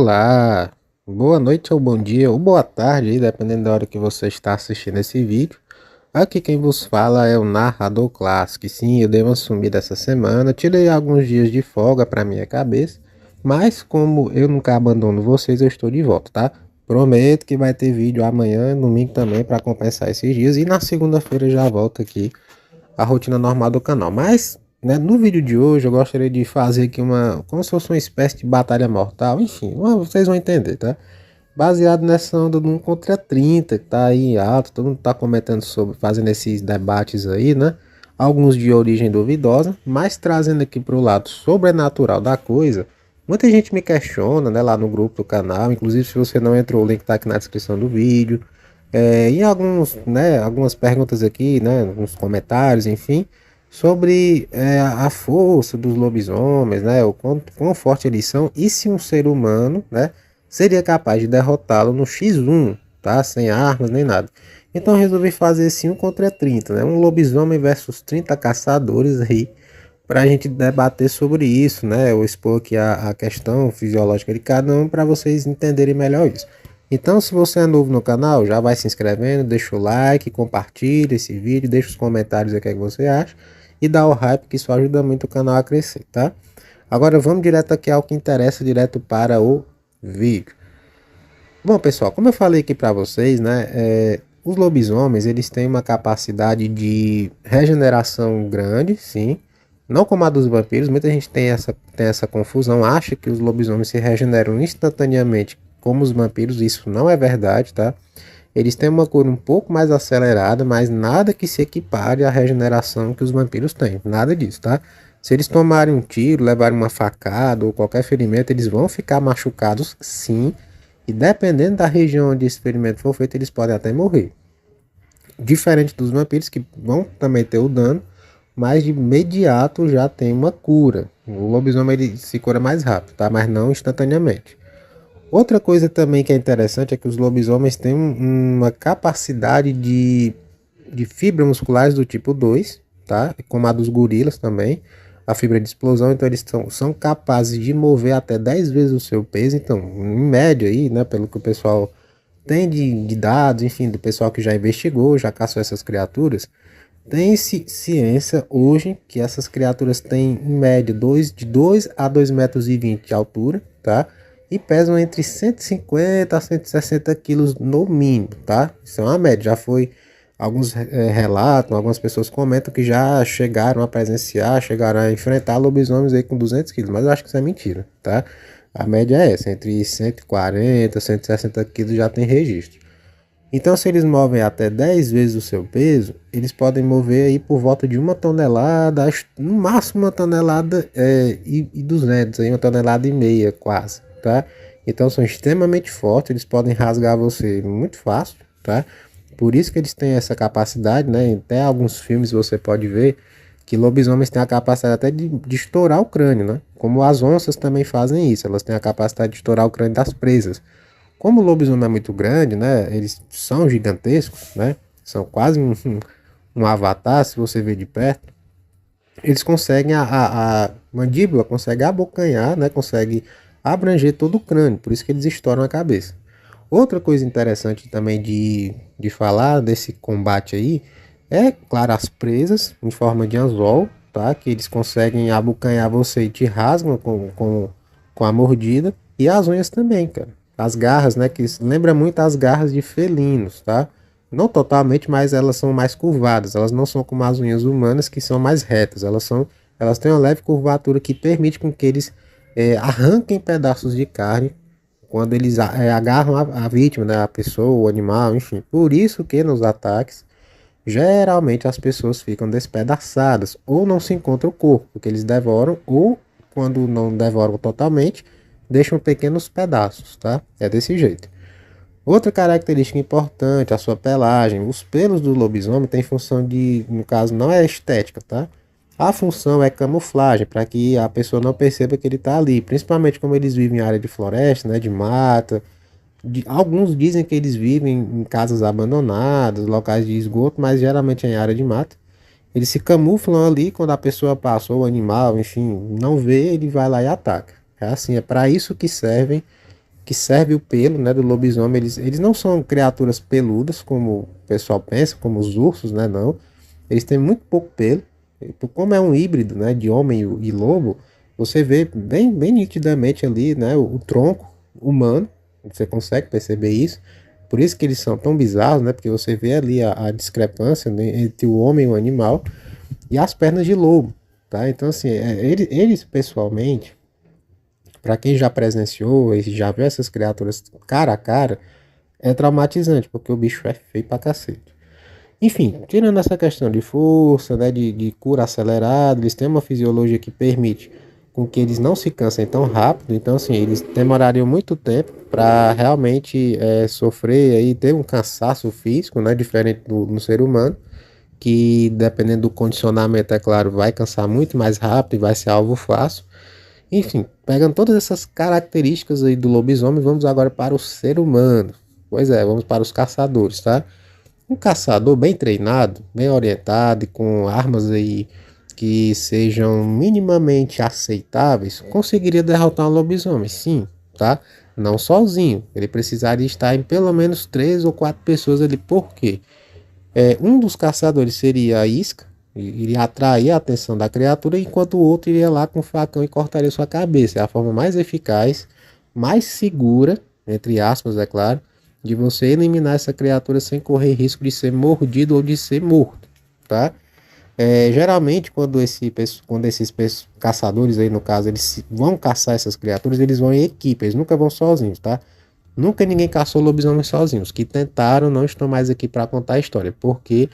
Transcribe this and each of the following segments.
Olá, boa noite ou bom dia ou boa tarde, aí, dependendo da hora que você está assistindo esse vídeo. Aqui quem vos fala é o Narrador Clássico. E sim, eu dei uma sumida essa semana, tirei alguns dias de folga para minha cabeça, mas como eu nunca abandono vocês, eu estou de volta, tá? Prometo que vai ter vídeo amanhã, domingo também, para compensar esses dias, e na segunda-feira já volto aqui a rotina normal do canal. Mas, né, no vídeo de hoje eu gostaria de fazer aqui como se fosse uma espécie de batalha mortal, enfim, vocês vão entender, tá? Baseado nessa onda do 1 contra 30, que tá aí alto, todo mundo tá comentando sobre, fazendo esses debates aí, né? Alguns de origem duvidosa, mas trazendo aqui pro lado sobrenatural da coisa. Muita gente me questiona, né, lá no grupo do canal, inclusive se você não entrou, o link tá aqui na descrição do vídeo. E algumas perguntas aqui, né, nos comentários, enfim, sobre a força dos lobisomens, né, o quão forte eles são e se um ser humano, né, seria capaz de derrotá-lo no X1, tá, sem armas nem nada. Então eu resolvi fazer esse 1 contra 30, né, um lobisomem versus 30 caçadores aí, para a gente debater sobre isso, né, eu expor aqui a questão fisiológica de cada um para vocês entenderem melhor isso. Então, se você é novo no canal, já vai se inscrevendo, deixa o like, compartilha esse vídeo, deixa os comentários aí o que você acha e dá o hype, que isso ajuda muito o canal a crescer, tá? Agora vamos direto aqui ao que interessa, direto para o vídeo. Bom, pessoal, como eu falei aqui para vocês, né, os lobisomens, eles têm uma capacidade de regeneração grande, sim, não como a dos vampiros. Muita gente tem essa confusão, acha que os lobisomens se regeneram instantaneamente como os vampiros. Isso não é verdade, tá? Eles têm uma cura um pouco mais acelerada, mas nada que se equipare à regeneração que os vampiros têm, nada disso, tá? Se eles tomarem um tiro, levarem uma facada ou qualquer ferimento, eles vão ficar machucados, sim, e dependendo da região onde esse ferimento for feito, eles podem até morrer. Diferente dos vampiros, que vão também ter o dano, mas de imediato já tem uma cura. O lobisomem ele se cura mais rápido, tá? Mas não instantaneamente. Outra coisa também que é interessante é que os lobisomens têm uma capacidade de fibras musculares do tipo 2, tá? Como a dos gorilas também, a fibra de explosão. Então eles são capazes de mover até 10 vezes o seu peso. Então, em média aí, né, pelo que o pessoal tem de dados, enfim, do pessoal que já investigou, já caçou essas criaturas, tem-se ciência hoje que essas criaturas têm em média de 2 a 2,20 metros de altura, tá? E pesam entre 150 a 160 quilos no mínimo, tá? Isso é uma média. Já foi, alguns relatam, algumas pessoas comentam que já chegaram a presenciar, chegaram a enfrentar lobisomens aí com 200 quilos, mas eu acho que isso é mentira, tá? A média é essa, entre 140 e 160 quilos já tem registro. Então, se eles movem até 10 vezes o seu peso, eles podem mover aí por volta de 1 tonelada, no máximo 1 tonelada e 200, aí 1,5 toneladas quase, tá? Então são extremamente fortes, eles podem rasgar você muito fácil, tá? Por isso que eles têm essa capacidade, né? Até alguns filmes você pode ver que lobisomens têm a capacidade até de estourar o crânio, né? Como as onças também fazem isso, elas têm a capacidade de estourar o crânio das presas. Como o lobisomem é muito grande, né? Eles são gigantescos, né? São quase um avatar, se você ver de perto. Eles conseguem, a mandíbula consegue abocanhar, né? Consegue abranger todo o crânio, por isso que eles estouram a cabeça. Outra coisa interessante também de falar desse combate aí é, claro, as presas em forma de anzol, tá? Que eles conseguem abocanhar você e te rasgam com a mordida. E as unhas também, cara. As garras, né? Que lembra muito as garras de felinos, tá? Não totalmente, mas elas são mais curvadas. Elas não são como as unhas humanas, que são mais retas. Elas têm uma leve curvatura que permite com que eles arranquem pedaços de carne quando eles agarram a vítima, né? A pessoa, o animal, enfim. Por isso que nos ataques, geralmente as pessoas ficam despedaçadas ou não se encontra o corpo, porque eles devoram, ou quando não devoram totalmente, deixam pequenos pedaços, tá? É desse jeito. Outra característica importante, a sua pelagem. Os pelos do lobisomem têm função de, no caso, não é estética, tá? A função é camuflagem, para que a pessoa não perceba que ele está ali. Principalmente como eles vivem em área de floresta, né, de mata. Alguns dizem que eles vivem em casas abandonadas, locais de esgoto, mas geralmente é em área de mata. Eles se camuflam ali quando a pessoa passa, ou o animal, enfim, não vê, ele vai lá e ataca. É assim, é para isso que servem que serve o pelo, né, do lobisomem. Eles não são criaturas peludas, como o pessoal pensa, como os ursos, né, não. Eles têm muito pouco pelo. Como é um híbrido, né, de homem e lobo, você vê bem nitidamente ali, né, o tronco humano. Você consegue perceber isso. Por isso que eles são tão bizarros, né, porque você vê ali a discrepância, né, entre o homem e o animal e as pernas de lobo, tá? Então, assim, eles pessoalmente, para quem já presenciou e já viu essas criaturas cara a cara, é traumatizante, porque o bicho é feio pra cacete. Enfim, tirando essa questão de força, né, de cura acelerada, eles têm uma fisiologia que permite com que eles não se cansem tão rápido, então assim, eles demorariam muito tempo para realmente sofrer e ter um cansaço físico, né, diferente do ser humano, que dependendo do condicionamento, é claro, vai cansar muito mais rápido e vai ser alvo fácil. Enfim, pegando todas essas características aí do lobisomem, vamos agora para o ser humano. Pois é, vamos para os caçadores, tá? Um caçador bem treinado, bem orientado e com armas aí que sejam minimamente aceitáveis, conseguiria derrotar um lobisomem, sim, tá? Não sozinho. Ele precisaria estar em pelo menos 3 ou 4 pessoas ali. Por quê? Um dos caçadores seria a isca, iria atrair a atenção da criatura, enquanto o outro iria lá com o facão e cortaria sua cabeça. É a forma mais eficaz, mais segura, entre aspas, é claro, de você eliminar essa criatura sem correr risco de ser mordido ou de ser morto, tá? Geralmente, quando esses caçadores aí, no caso, vão caçar essas criaturas, eles vão em equipe, eles nunca vão sozinhos, tá? Nunca ninguém caçou lobisomem sozinho. Os que tentaram não estão mais aqui para contar a história, porque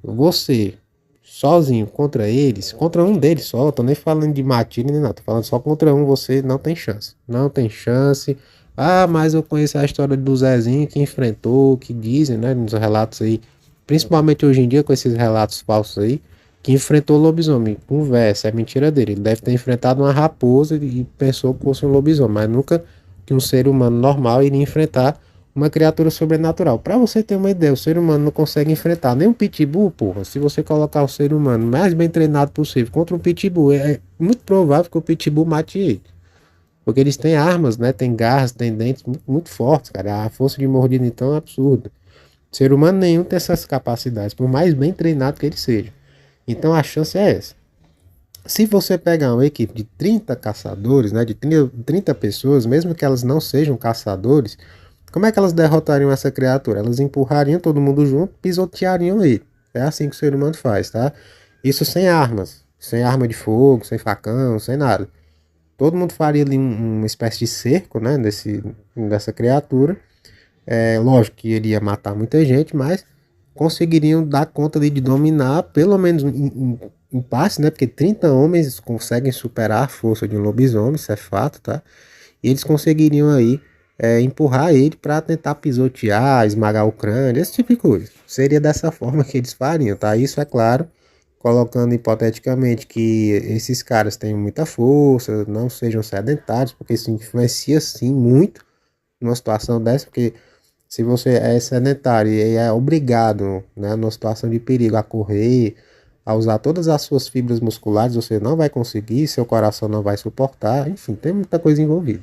você sozinho contra eles, contra um deles só, tô nem falando de matilha nem nada, tô falando só contra um, você não tem chance. Não tem chance. Ah, mas eu conheço a história do Zezinho que enfrentou, que dizem, né, nos relatos aí, principalmente hoje em dia com esses relatos falsos aí, que enfrentou o lobisomem. Conversa, é mentira dele. Ele deve ter enfrentado uma raposa e pensou que fosse um lobisomem, mas nunca que um ser humano normal iria enfrentar uma criatura sobrenatural. Para você ter uma ideia, o ser humano não consegue enfrentar nem um pitbull, porra. Se você colocar o ser humano mais bem treinado possível contra um pitbull, é muito provável que o pitbull mate ele. Porque eles têm armas, né? Tem garras, tem dentes muito fortes, cara. A força de mordida então é absurda. Ser humano nenhum tem essas capacidades, por mais bem treinado que ele seja. Então a chance é essa. Se você pegar uma equipe de 30 caçadores, né, de 30 pessoas, mesmo que elas não sejam caçadores, como é que elas derrotariam essa criatura? Elas empurrariam todo mundo junto, pisoteariam ele. É assim que o ser humano faz, tá? Isso sem armas, sem arma de fogo, sem facão, sem nada. Todo mundo faria ali uma espécie de cerco, né, dessa criatura. Lógico que iria matar muita gente, mas conseguiriam dar conta ali de dominar, pelo menos em parte, né? Porque 30 homens conseguem superar a força de um lobisomem, isso é fato, tá? E eles conseguiriam aí empurrar ele para tentar pisotear, esmagar o crânio, esse tipo de coisa. Seria dessa forma que eles fariam, tá? Isso é claro, colocando hipoteticamente que esses caras tenham muita força, não sejam sedentários, porque isso influencia sim muito numa situação dessa, porque se você é sedentário e é obrigado, né, numa situação de perigo, a correr, a usar todas as suas fibras musculares, você não vai conseguir, seu coração não vai suportar, enfim, tem muita coisa envolvida.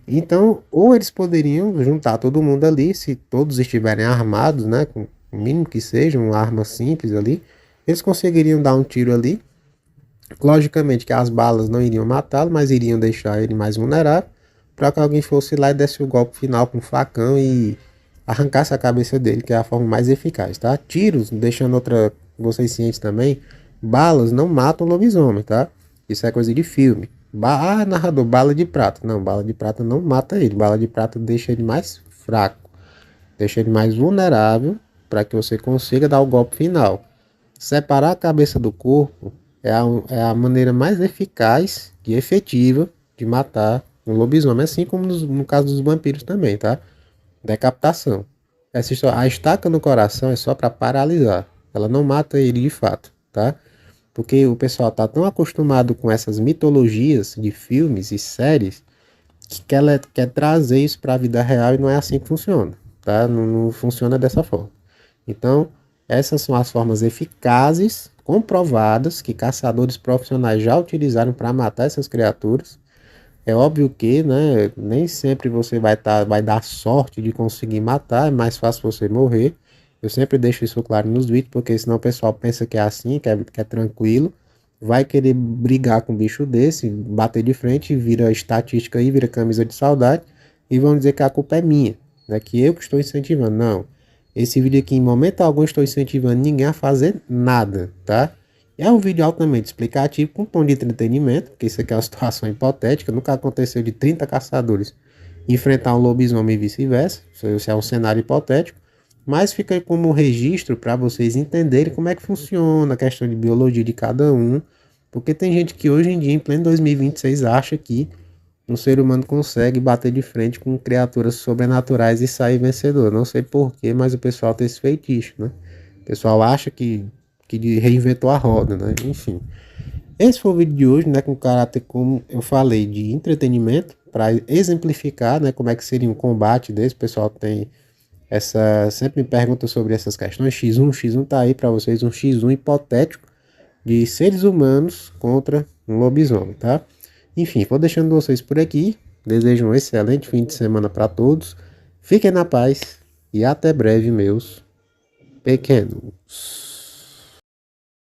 Então, ou eles poderiam juntar todo mundo ali, se todos estiverem armados, né, com o mínimo que seja, uma arma simples ali, eles conseguiriam dar um tiro ali. Logicamente que as balas não iriam matá-lo, mas iriam deixar ele mais vulnerável, para que alguém fosse lá e desse o golpe final com um facão e arrancasse a cabeça dele, que é a forma mais eficaz, tá? Tiros, deixando outra vocês cientes também, balas não matam lobisomem, tá? Isso é coisa de filme. Narrador, bala de prata. Não, bala de prata não mata ele. Bala de prata deixa ele mais fraco, deixa ele mais vulnerável para que você consiga dar o golpe final. Separar a cabeça do corpo é a maneira mais eficaz e efetiva de matar um lobisomem, assim como no caso dos vampiros também, tá? Decapitação. A estaca no coração é só para paralisar. Ela não mata ele de fato, tá? Porque o pessoal tá tão acostumado com essas mitologias de filmes e séries que quer trazer isso para a vida real e não é assim que funciona, tá? Não funciona dessa forma. Então, essas são as formas eficazes, comprovadas, que caçadores profissionais já utilizaram para matar essas criaturas. É óbvio que, né, nem sempre você vai dar sorte de conseguir matar, é mais fácil você morrer. Eu sempre deixo isso claro nos vídeos, porque senão o pessoal pensa que é assim, que é tranquilo, vai querer brigar com um bicho desse, bater de frente, vira estatística aí, vira camisa de saudade, e vão dizer que a culpa é minha, né, que eu que estou incentivando. Não, esse vídeo aqui em momento algum estou incentivando ninguém a fazer nada, tá? É um vídeo altamente explicativo, com um tom de entretenimento, porque isso aqui é uma situação hipotética, nunca aconteceu de 30 caçadores enfrentar um lobisomem e vice-versa, isso é um cenário hipotético, mas fica aí como um registro para vocês entenderem como é que funciona a questão de biologia de cada um, porque tem gente que hoje em dia, em pleno 2026, acha que um ser humano consegue bater de frente com criaturas sobrenaturais e sair vencedor. Não sei porquê, mas o pessoal tem esse feitiço, né? O pessoal acha que reinventou a roda, né? Enfim. Esse foi o vídeo de hoje, né? Com caráter, como eu falei, de entretenimento, para exemplificar, né? Como é que seria um combate desse. O pessoal tem essa. Sempre me pergunta sobre essas questões. X1 tá aí para vocês, um X1 hipotético de seres humanos contra um lobisomem, tá? Enfim, vou deixando vocês por aqui. Desejo um excelente fim de semana para todos. Fiquem na paz e até breve, meus pequenos.